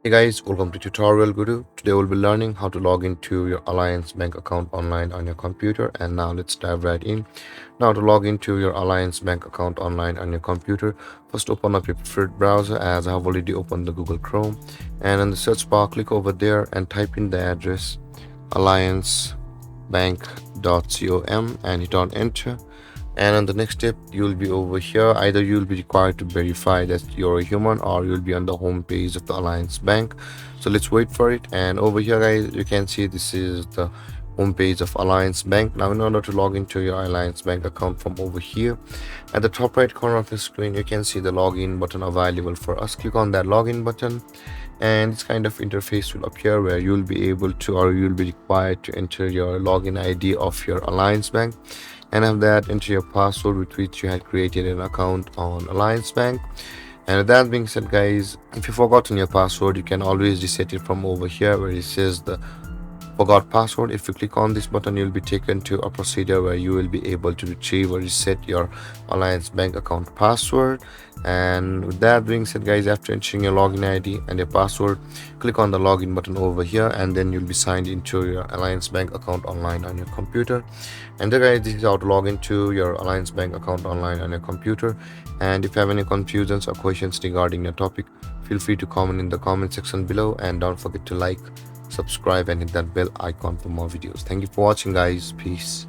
Hey guys, welcome to Tutorial Guru. Today we'll be learning how to log into your Alliance Bank account online on your computer. And now let's dive right in. Now to log into your Alliance Bank account online on your computer, first open up your preferred browser as I have already opened the Google Chrome. And in the search bar, click over there and type in the address alliancebank.com and hit on enter. And on the next step, you'll be over here. Either you'll be required to verify that you're a human, or you'll be on the home page of the Alliance Bank. So let's wait for it. And over here, guys, you can see this is the home page of Alliance Bank. Now in order to log into your Alliance Bank account from over here, at the top right corner of the screen, you can see the login button available for us. Click on that login button and this kind of interface will appear where you'll be able to, or you'll be required to enter your login ID of your Alliance Bank, and after that enter your password with which you had created an account on Alliance Bank. And with that being said, guys, if you've forgotten your password, you can always reset it from over here where it says the forgot password. If you click on this button, you'll be taken to a procedure where you will be able to retrieve or reset your Alliance Bank account password. And with that being said, guys, after entering your login ID and your password, click on the login button over here, and then you'll be signed into your Alliance Bank account online on your computer. And then, guys, this is how to log into your Alliance Bank account online on your computer. And if you have any confusions or questions regarding your topic, feel free to comment in the comment section below, and don't forget to like, subscribe and hit that bell icon for more videos. Thank you for watching, guys. Peace.